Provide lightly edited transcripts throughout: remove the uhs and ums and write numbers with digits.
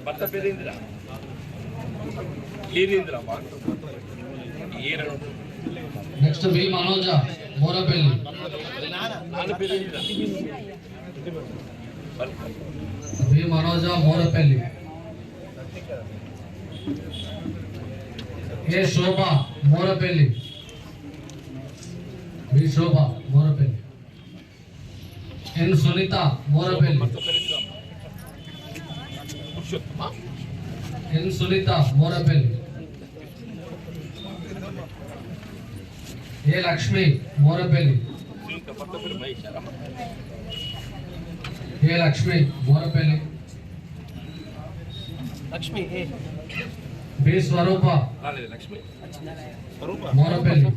భర్త పేరేంద్రా clear next వి మనోజ మోరపల్లి వి మనోజ మోరపల్లి ఏ శోభ మోరపల్లి వి శోభ మోరపల్లి ఎన్ సునీత మోరపల్లి ఎన్ సునీత మోరపల్లి ఏ లక్ష్మి మోరపల్లి ఏ Lakshmi Morapalli Lakshmi B స్వరూప Morapalli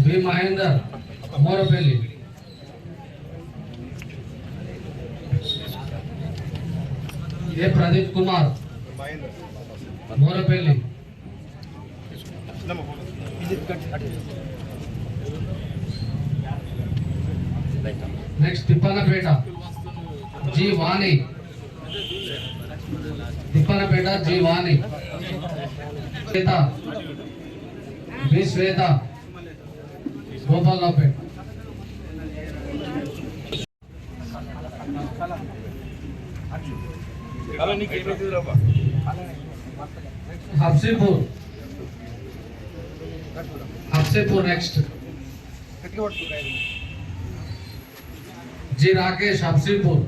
B Mahender Morapalli ఏ Pradeep Kumar Morapalli next Tippanapeta G వాణి Tippanapeta G వాణి శ్వేత B శ్వేత Gopalpet Habsipur Habsipur next G Rakesh Habsipur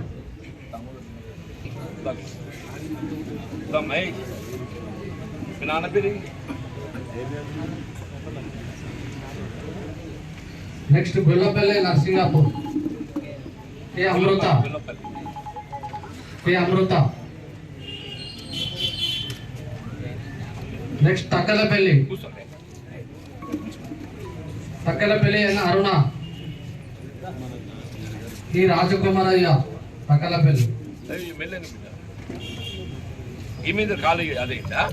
నాన్న పేరు next Gollapalli Narsingapur ఏ అమృత ఏ అమృత next Takkalapalli Takkalapalli అయిన అరుణ ఈ రాజకుమారయ్య తక్కలపల్లి ఈ మీద ఖాళీ అదేంటా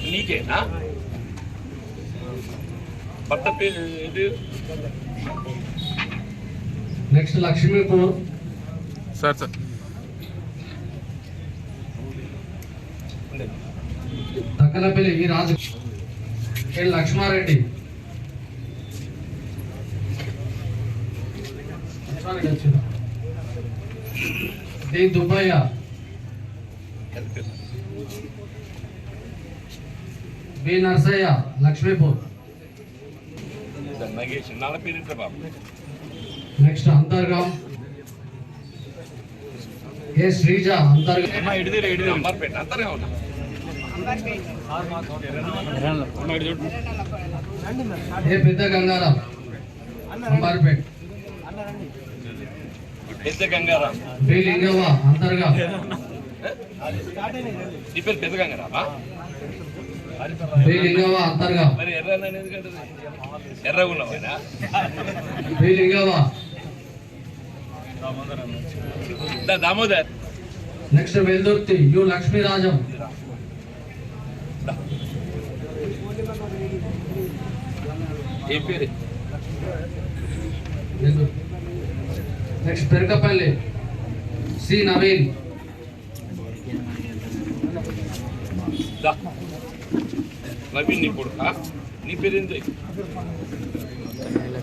నీకేనా భర్త పేరు next Lakshmipur sir sir Takkalapalli ఈ రాజు ఏ లక్ష్మారెడ్డి డి దుబ్బయ్య బి నర్సయ్య లక్ష్మీపూర్ నగేష్ నాన్న పేరు బాబు నెక్స్ట్ అంతర్గాం ఏ శ్రీజ అంతర్గాం ఏ పెద్ద గంగారాం అంబార్పేట్ పెద్ద గంగారాం బి లింగవ్వ అంతర్గాం నీ పేరు పెద్ద గంగారామా బి లింగవ్వ అంతర్గాం మరి ఎర్ర ఎర్రగా ఉన్నావా B Lingavva Damodar next Veldurthi U Lakshmirajam ఏ పేరు నెక్స్ట్ పెరకపల్లి సి నవీన్ నవీన్ నీ కొడుకా నీ పేరేంది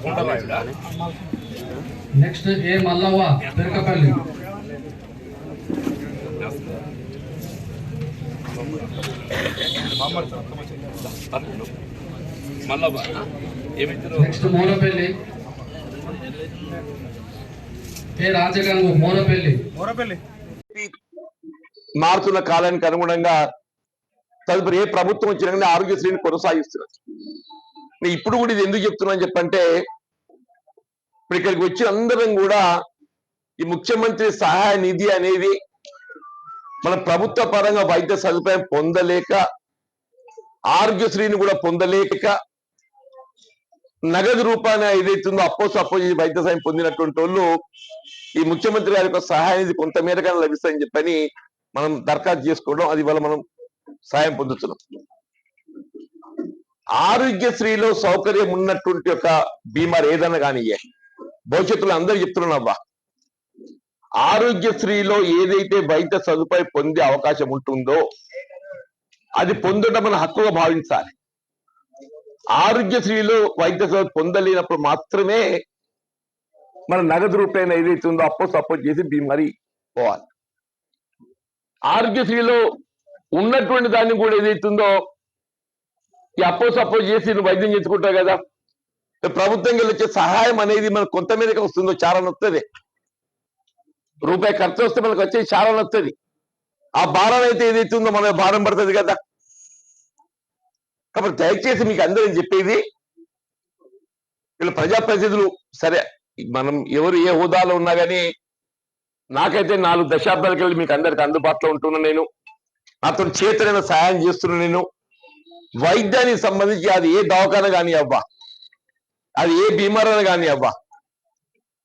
కొండరాయుడా నెక్స్ట్ ఏ మల్లవ్వ పెరకపల్లి మల్లవ్వ ఏమైతే నెక్స్ట్ మోరపల్లి ఏ రాజగంగు మోరపల్లి మారుతున్న కాలానికి అనుగుణంగా తదుపరి ఏ ప్రభుత్వం వచ్చినా ఆరోగ్యశ్రీని కొనసాగిస్తున్నారు. ఇప్పుడు కూడా ఇది ఎందుకు చెప్తున్నాను చెప్పంటే ఇప్పుడు ఇక్కడికి వచ్చిన అందరం కూడా ఈ ముఖ్యమంత్రి సహాయ నిధి అనేది మన ప్రభుత్వ పరంగా వైద్య సదుపాయం పొందలేక ఆరోగ్యశ్రీని కూడా పొందలేక నగదు రూపాన ఏదైతుందో అప్పో చేసి వైద్య సాయం పొందినటువంటి వాళ్ళు ఈ ముఖ్యమంత్రి గారి యొక్క సహాయం ఇది కొంత మేరకైనా లభిస్తాయని చెప్పని మనం దరఖాస్తు చేసుకోవడం, అది వల్ల మనం సాయం పొందుతున్నాం. ఆరోగ్యశ్రీలో సౌకర్యం ఉన్నటువంటి ఒక బీమార్ ఏదైనా కానీ భవిష్యత్తులో అందరూ చెప్తున్నాబ్బా, ఆరోగ్యశ్రీలో ఏదైతే వైద్య సదుపాయం పొందే అవకాశం ఉంటుందో అది పొందడం మన హక్కుగా భావించాలి. ఆరోగ్యశ్రీలో వైద్య సదుపాయం పొందలేనప్పుడు మాత్రమే మన నగదు రూపాయన ఏదైతే ఉందో అప్పో చేసి బీమారి పోవాలి. ఆరోగ్యశ్రీలో ఉన్నటువంటి దాన్ని కూడా ఏదైతుందో ఈ అప్పో చేసి నువ్వు వైద్యం చేసుకుంటావు కదా, ప్రభుత్వంగా వచ్చే సహాయం అనేది మనకు కొంత మీదకి వస్తుందో చాలా వస్తుంది. రూపాయి ఖర్చు వస్తే మనకు వచ్చేది చాలా వస్తుంది. ఆ భారం అయితే ఏదైతే ఉందో మన భారం పడుతుంది కదా. కాబట్టి దయచేసి మీకు అందరూ చెప్పేది, వీళ్ళు ప్రజాప్రతినిధులు సరే, మనం ఎవరు ఏ హోదాలో ఉన్నా కానీ నాకైతే 4 దశాబ్దాలకి వెళ్ళి మీకు అందరికి అందుబాటులో ఉంటున్నా, నేను నాతో చేతనైన సహాయం చేస్తున్నా. నేను వైద్యానికి సంబంధించి అది ఏ దవాఖాన కానీ అవ్వా, అది ఏ బీమారైనా కానీ అవ్వా,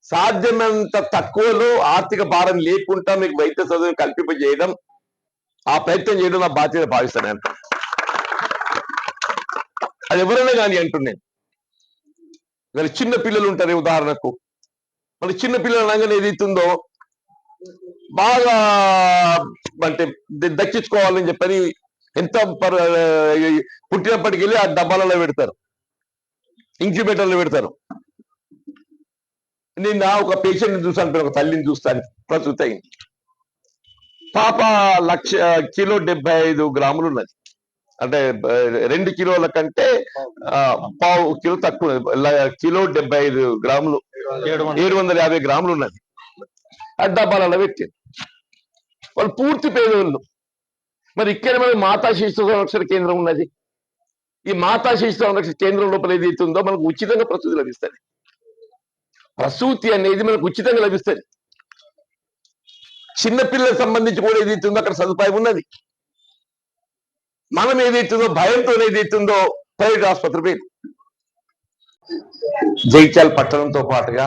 సాధ్యమైనంత తక్కువలో ఆర్థిక భారం లేకుండా మీకు వైద్య సదుపాయం కల్పింపజేయడం, ఆ ప్రయత్నం చేయడం నా బాధ్యత భావిస్తాను అంట. అది ఎవరైనా కానీ అంటున్నాను. వీళ్ళ చిన్న పిల్లలు ఉంటారు ఉదాహరణకు, మన చిన్న పిల్లలు అనగానే ఏదైతుందో బాగా అంటే దక్కించుకోవాలని చెప్పని ఎంత పుట్టినప్పటికి వెళ్ళి ఆ డబ్బాలలో పెడతారు, ఇంక్యుబేటర్లో పెడతారు. నేను ఒక పేషెంట్ చూసాను, ఒక తల్లిని చూస్తాను, ప్రస్తుత పాప 1 కిలో 75 గ్రాములు ఉన్నది. అంటే 2 కిలోల కంటే పావు కిలో తక్కువ, కిలో 75 గ్రాములు 750 గ్రాములు ఉన్నది. ఆ డబ్బాలలో పెట్టారు. వాళ్ళు పూర్తి పేదవాళ్ళు. మరి ఇక్కడ మన మాతా శిశు సంరక్షణ కేంద్రం ఉన్నది. ఈ మాతా శిశు సంరక్షణ కేంద్రం లోపల ఏదైతే ఉందో మనకు ఉచితంగా ప్రసూతి లభిస్తుంది. ప్రసూతి అనేది మనకు ఉచితంగా లభిస్తుంది. చిన్నపిల్లలకు సంబంధించి కూడా ఏదైతుందో అక్కడ సదుపాయం ఉన్నది. మనం ఏదైతుందో భయంతో ఏదైతుందో ప్రైవేట్ ఆసుపత్రి పేరు. జగిత్యాల పట్టణంతో పాటుగా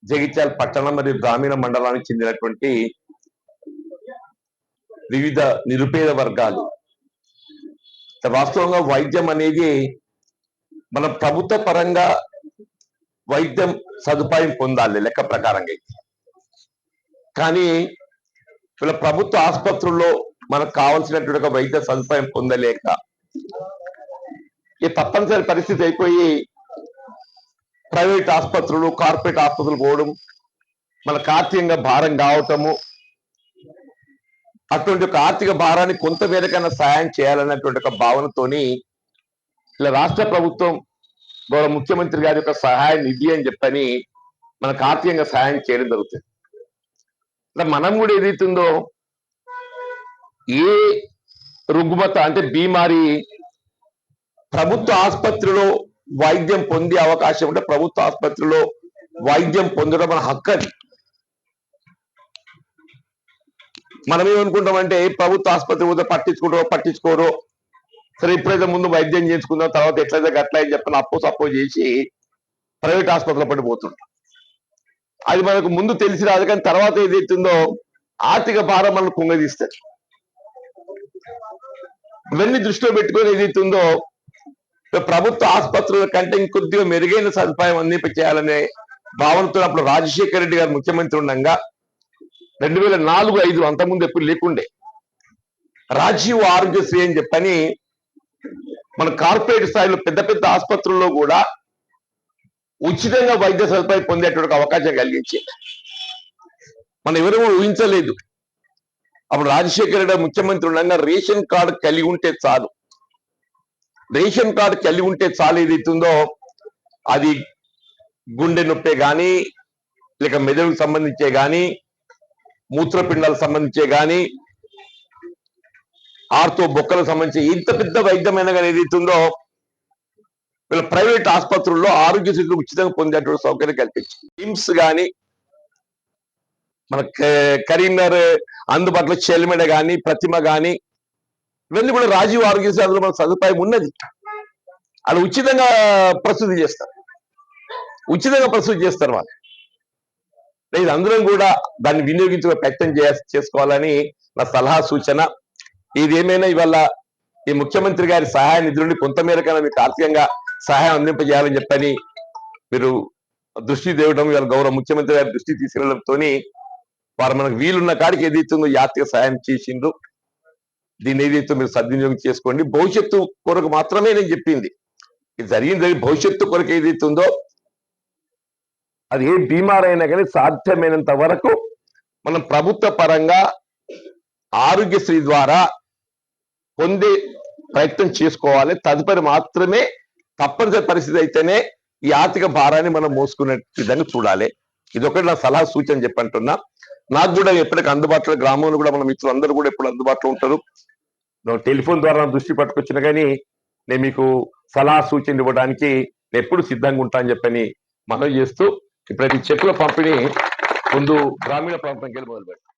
జగిత్యాల పట్టణం మరియు గ్రామీణ మండలానికి చెందినటువంటి వివిధ నిరుపేద వర్గాలు వాస్తవంగా వైద్యం అనేది మన ప్రభుత్వ పరంగా వైద్యం సదుపాయం పొందాలి లెక్క ప్రకారంగా. కానీ వీళ్ళ ప్రభుత్వ ఆసుపత్రుల్లో మనకు కావాల్సినటువంటి ఒక వైద్య సదుపాయం పొందలేక ఈ తప్పనిసరి పరిస్థితి అయిపోయి ప్రైవేట్ ఆసుపత్రులు, కార్పొరేట్ ఆసుపత్రులు పోవడం, మనకు ఆర్థికంగా భారం కావటము, అటువంటి ఒక ఆర్థిక భారాన్ని కొంత మేరకైనా సహాయం చేయాలన్నటువంటి ఒక భావనతోని ఇలా రాష్ట్ర ప్రభుత్వం గౌరవ ముఖ్యమంత్రి గారి యొక్క సహాయ నిధి అని చెప్పని మనకు ఆర్థికంగా సహాయం చేయడం జరుగుతుంది. అంటే మనం కూడా ఏదైతుందో ఏ రుగ్మత అంటే బీమారి ప్రభుత్వ ఆసుపత్రిలో వైద్యం పొందే అవకాశం ఉంటే ప్రభుత్వ ఆసుపత్రిలో వైద్యం పొందడం మన హక్కు. అది మనం ఏమనుకుంటామంటే ప్రభుత్వ ఆసుపత్రి పోతే పట్టించుకోరు, సరే ఇప్పుడైతే ముందు వైద్యం చేసుకుందాం, తర్వాత ఎట్లయితే గట్ల అని చెప్పిన అప్పో చేసి ప్రైవేట్ ఆసుపత్రిలో పడిపోతుంటాం. అది మనకు ముందు తెలిసి రాదు, కానీ తర్వాత ఏదైతుందో ఆర్థిక భారం మనకు కుంగదీస్తుంది. ఇవన్నీ దృష్టిలో పెట్టుకొని ఏదైతుందో ప్రభుత్వ ఆసుపత్రుల కంటే ఇంకొద్దిగా మెరుగైన సదుపాయం అందింప చేయాలనే భావనతో అప్పుడు రాజశేఖర రెడ్డి గారు ముఖ్యమంత్రి ఉండగా 2004-05 అంతకుముందు ఎప్పుడు లేకుండే రాజీవ్ ఆరోగ్యశ్రీ అని చెప్పని మన కార్పొరేట్ స్థాయిలో పెద్ద పెద్ద ఆసుపత్రుల్లో కూడా ఉచితంగా వైద్య సదుపాయం పొందేటువంటి అవకాశం కలిగించి మనం ఎవరూ ఊహించలేదు. అప్పుడు రాజశేఖర రెడ్డి ముఖ్యమంత్రి ఉండగా రేషన్ కార్డు కలిగి ఉంటే చాలు, రేషన్ కార్డు కలిగి ఉంటే చాలు ఏదైతుందో అది గుండె నొప్పే కానీ, లేక మెదడుకు సంబంధించే కానీ, మూత్రపిండాలకు సంబంధించే కానీ, ఆర్తో బొక్కలకు సంబంధించి ఇంత పెద్ద వైద్యమైన కానీ ఏదైతుందో వీళ్ళ ప్రైవేట్ ఆసుపత్రుల్లో ఆరోగ్యశ్రీ ఉచితంగా పొందేటువంటి సౌకర్యం కల్పించింది. కిమ్స్ కానీ, మన కరీంనగర్ అందుబాటులో చెల్మెడ కానీ, ప్రతిమ కానీ, ఇవన్నీ కూడా రాజీవ్ ఆరోగ్యశ్రీ అందులో మనకు సదుపాయం ఉన్నది. వాళ్ళు ఉచితంగా ప్రస్తుతి చేస్తారు, వాళ్ళు. లేదు, అందరం కూడా దాన్ని వినియోగించుకునే ప్రయత్నం చేసుకోవాలని నా సలహా సూచన. ఇదేమైనా ఇవాళ ఈ ముఖ్యమంత్రి గారి సహాయ నిధి నుండి కొంతమేరకైనా మీకు ఆర్థికంగా సహాయం అందింపజేయాలని చెప్పని మీరు దృష్టి తేవడం, ఇవాళ గౌరవ ముఖ్యమంత్రి గారి దృష్టి తీసుకెళ్లడంతో వారు మనకు వీలున్న కాడికి ఏదైతుందో ఈ ఆర్థిక సహాయం చేసిండ్రు. దీన్ని ఏదైతే మీరు సద్వినియోగం చేసుకోండి. భవిష్యత్తు కొరకు మాత్రమే నేను చెప్పింది. ఇది జరిగింది భవిష్యత్తు కొరకు ఏదైతే ఉందో అది ఏ బీమారైనా కానీ సాధ్యమైనంత వరకు మనం ప్రభుత్వ పరంగా ఆరోగ్యశ్రీ ద్వారా పొందే ప్రయత్నం చేసుకోవాలి. తదుపరి మాత్రమే తప్పనిసరి పరిస్థితి అయితేనే ఈ ఆర్థిక భారాన్ని మనం మోసుకునే విధంగా చూడాలి. ఇదొకటి నా సలహా సూచన చెప్పంటున్నా. నాకు కూడా ఎప్పటికీ అందుబాటులో, గ్రామంలో కూడా మన మిత్రులందరూ కూడా ఎప్పుడు అందుబాటులో ఉంటారు. టెలిఫోన్ ద్వారా దృష్టి పట్టుకొచ్చినా కానీ నేను మీకు సలహా సూచన ఇవ్వడానికి నేను ఎప్పుడు సిద్ధంగా ఉంటానని చెప్పని మనవి చేస్తూ ఇప్పుడైతే చెక్కుల పంపిణీ ముందు గ్రామీణ ప్రాంతానికి వెళ్ళి మొదలుపెట్టాను.